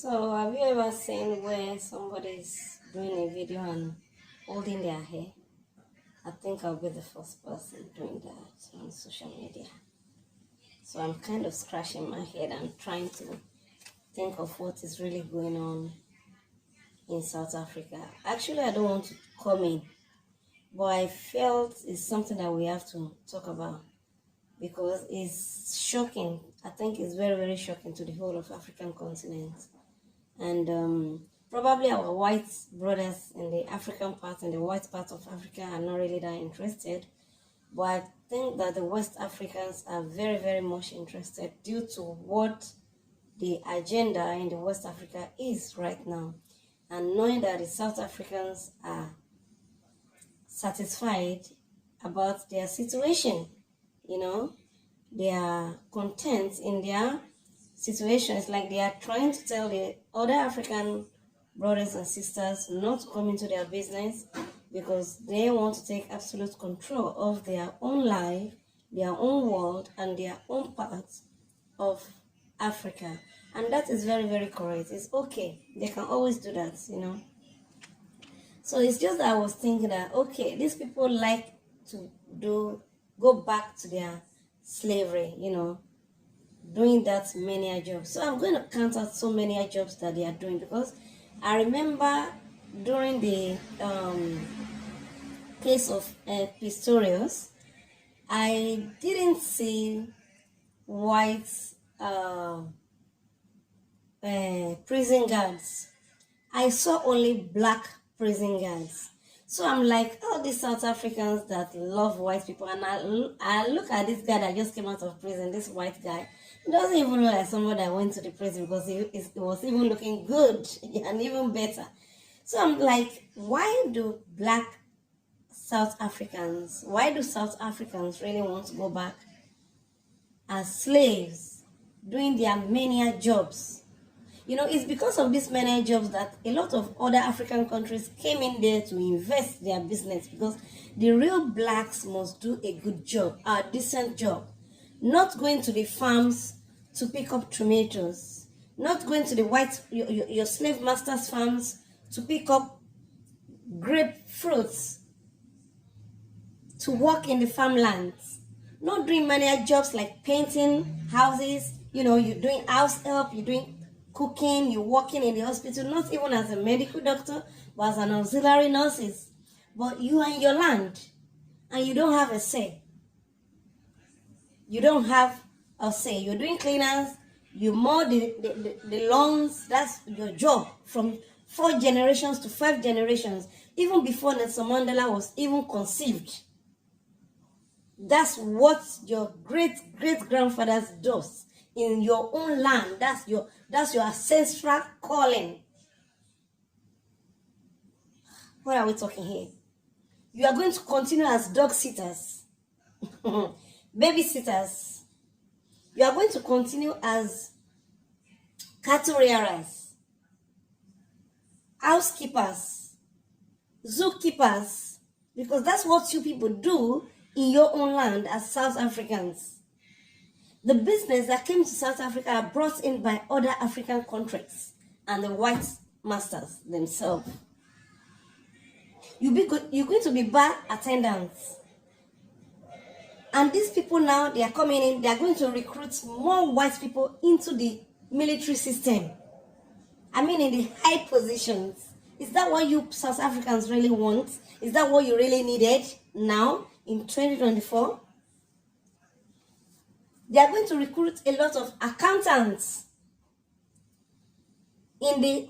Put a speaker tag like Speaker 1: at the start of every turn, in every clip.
Speaker 1: So, have you ever seen where somebody's doing a video and holding their hair? I think I'll be the first person doing that on social media. So, I'm kind of scratching my head and trying to think of what is really going on in South Africa. Actually, I don't want to come in, but I felt it's something that we have to talk about because it's shocking. I think it's very, very shocking to the whole of African continent. And probably our white brothers in the African part, in the white part of Africa, are not really that interested. But I think that the West Africans are very, very much interested due to what the agenda in the West Africa is right now. And knowing that the South Africans are satisfied about their situation, they are content in their situation. It's like they are trying to tell the other African brothers and sisters not to come into their business because they want to take absolute control of their own life, their own world, and their own part of Africa. And that is very, very correct. It's okay. They can always do that. So it's just that I was thinking that, okay, these people like to go back to their slavery, doing that many jobs. So I'm going to count out so many jobs that they are doing because I remember during the case of Pistorius, I didn't see white prison guards. I saw only black prison guards. So I'm like, all these South Africans that love white people, and I look at this guy that just came out of prison, this white guy. He doesn't even look like somebody that went to the prison because he was even looking good and even better. So I'm like, why do South Africans really want to go back as slaves, doing their menial jobs? It's because of these many jobs that a lot of other African countries came in there to invest their business because the real blacks must do a good job, a decent job. Not going to the farms to pick up tomatoes, not going to the your slave masters' farms to pick up grapefruits, to work in the farmlands, not doing many jobs like painting houses, you're doing house help, you're doing cooking, you're working in the hospital, not even as a medical doctor, but as an auxiliary nurse. But you are in your land, and you don't have a say. You don't have a say. You're doing cleaners, you mow the lawns, that's your job from 4 generations to 5 generations, even before Nelson Mandela was even conceived. That's what your great-great-grandfathers does in your own land. That's your ancestral calling. What are we talking here? You are going to continue as dog sitters, babysitters. You are going to continue as cattle rearers, housekeepers, zookeepers, because that's what you people do in your own land as South Africans. The business that came to South Africa are brought in by other African countries and the white masters themselves. You're going to be bar attendants. And these people now, they are coming in, they are going to recruit more white people into the military system. I mean, in the high positions. Is that what you South Africans really want? Is that what you really needed now in 2024? They are going to recruit a lot of accountants in the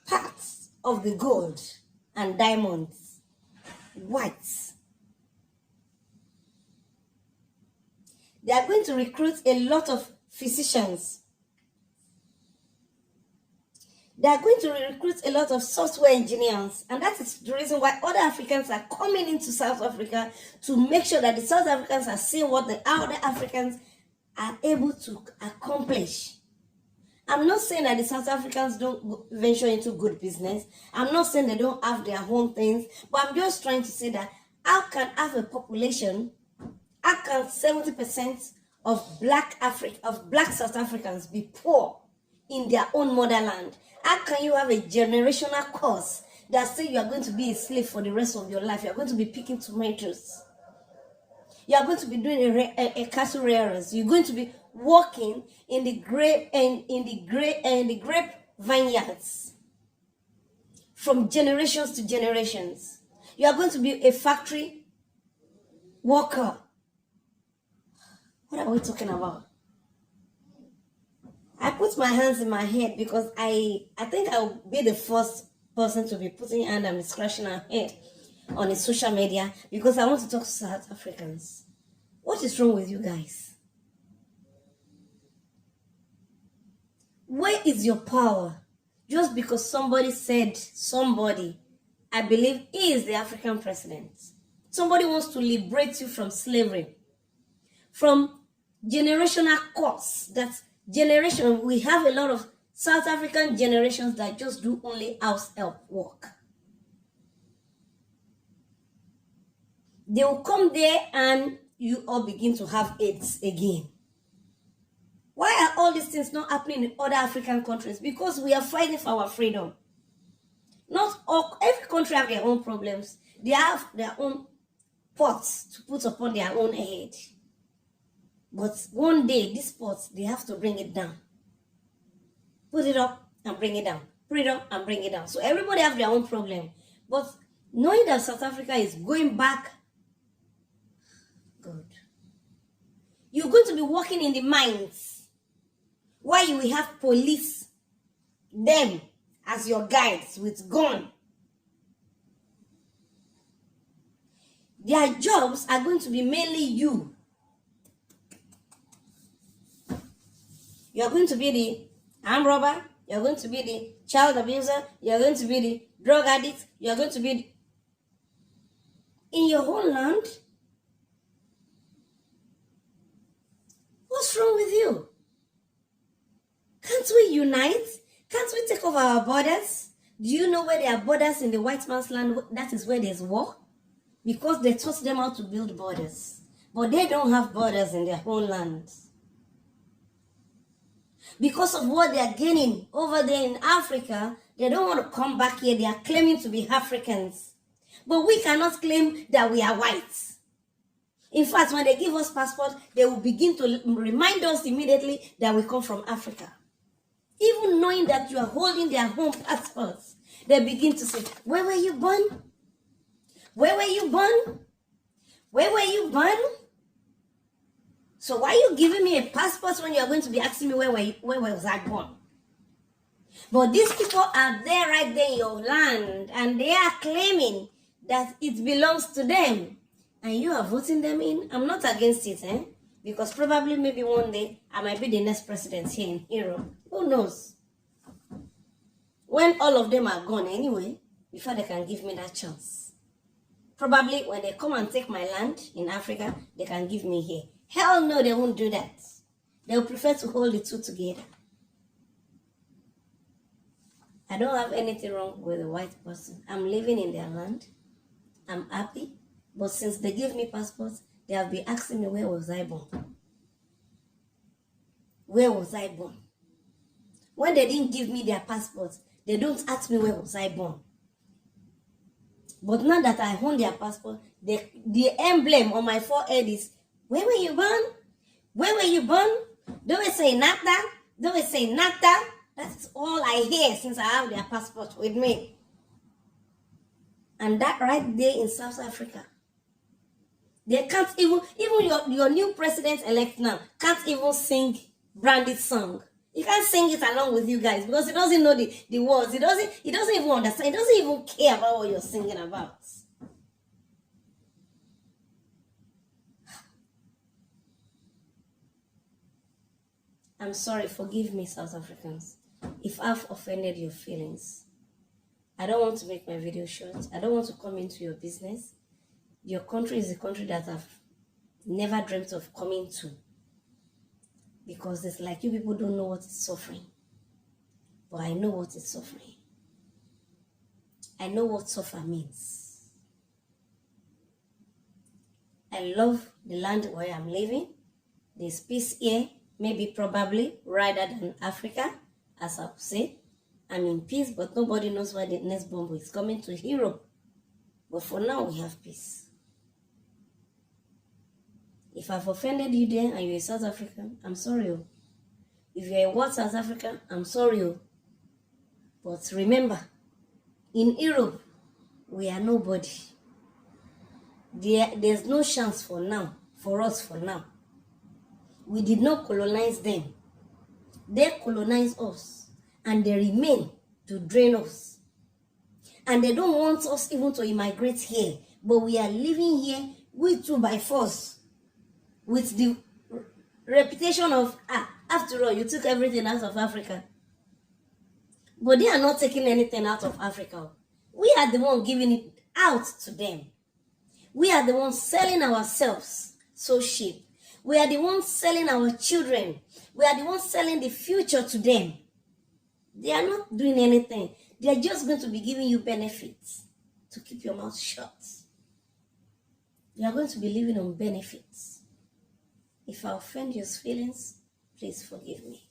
Speaker 1: parts of the gold and diamonds, whites. They are going to recruit a lot of physicians. They are going to recruit a lot of software engineers. And that is the reason why other Africans are coming into South Africa to make sure that the South Africans are seeing what the other Africans are able to accomplish. I'm not saying that the South Africans don't venture into good business. I'm not saying they don't have their own things. But I'm just trying to say that how can have a population, how can 70% of black South Africans be poor? in their own motherland? How can you have a generational curse that say you are going to be a slave for the rest of your life? You are going to be picking tomatoes. You are going to be doing a cattle rearers. You're going to be working in the grape and in the grape vineyards from generations to generations. You are going to be a factory worker. What are we talking about? I put my hands in my head because I think I'll be the first person to be putting hand and scratching her head on the social media because I want to talk to South Africans. What is wrong with you guys? Where is your power? Just because somebody said somebody, I believe he is the African president. Somebody wants to liberate you from slavery, from generational curse. That generation, we have a lot of South African generations that just do only house help work. They will come there and you all begin to have AIDS again. Why are all these things not happening in other African countries? Because we are fighting for our freedom. Not all, every country have their own problems. They have their own pots to put upon their own head. But one day, this pot, they have to bring it down. Put it up and bring it down. Put it up and bring it down. So everybody have their own problem. But knowing that South Africa is going back, good. You're going to be working in the mines. Why you will have police, them, as your guides with gun. Their jobs are going to be mainly you. You are going to be the armed robber. You are going to be the child abuser. You are going to be the drug addict. You are going to be in your own land. What's wrong with you? Can't we unite? Can't we take over our borders? Do you know where there are borders in the white man's land? That is where there's war. Because they taught them how to build borders. But they don't have borders in their own land. Because of what they are gaining over there in Africa, they don't want to come back here. They are claiming to be Africans. But we cannot claim that we are white. In fact, when they give us passport, they will begin to remind us immediately that we come from Africa. Even knowing that you are holding their home passports, they begin to say, where were you born? Where were you born? Where were you born? So why are you giving me a passport when you are going to be asking me where was I born? But these people are there right there in your land and they are claiming that it belongs to them. And you are voting them in. I'm not against it, because probably maybe one day I might be the next president here in Europe. Who knows? When all of them are gone anyway, before they can give me that chance. Probably when they come and take my land in Africa, they can give me here. Hell no, they won't do that. They'll prefer to hold the two together. I don't have anything wrong with a white person. I'm living in their land. I'm happy. But since they gave me passports, they have been asking me where was I born. Where was I born? When they didn't give me their passports, they don't ask me where was I born. But now that I own their passport, the emblem on my forehead is, where were you born? Where were you born? Don't we say Nata? Don't we say Nata? That's all I hear since I have their passport with me. And that right there in South Africa. They can't even your new president-elect now can't even sing Brandy's song. He can't sing it along with you guys because he doesn't know the words. He doesn't even understand. He doesn't even care about what you're singing about. I'm sorry, forgive me, South Africans, if I've offended your feelings. I don't want to make my video short. I don't want to come into your business. Your country is a country that I've never dreamt of coming to. Because it's like you people don't know what it's suffering. But I know what it's suffering. I know what suffer means. I love the land where I'm living. There's peace here, maybe probably rather than Africa. as I say, I'm in peace, but nobody knows why the next bomb is coming to Europe. But for now, we have peace. If I've offended you there and you're a South African, I'm sorry. If you're a what South African, I'm sorry. But remember, in Europe, we are nobody. There's no chance for now, for us for now. We did not colonize them. They colonized us, and they remain to drain us. And they don't want us even to immigrate here, but we are living here, we too by force, with the reputation of, after all, you took everything out of Africa. But they are not taking anything out of Africa. We are the ones giving it out to them. We are the ones selling ourselves so cheap. We are the ones selling our children. We are the ones selling the future to them. They are not doing anything. They are just going to be giving you benefits to keep your mouth shut. You are going to be living on benefits. If I offend your feelings, please forgive me.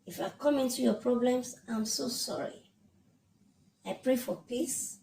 Speaker 1: If I come into your problems, I'm so sorry. I pray for peace.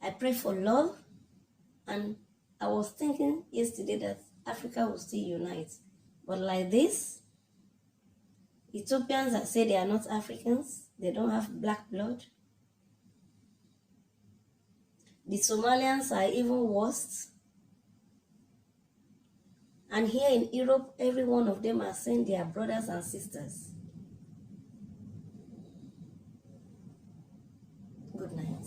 Speaker 1: I pray for love. And I was thinking yesterday that Africa will still unite. But like this, Ethiopians that say they are not Africans, they don't have black blood. The Somalians are even worse. And here in Europe, every one of them are saying they are brothers and sisters. Good night.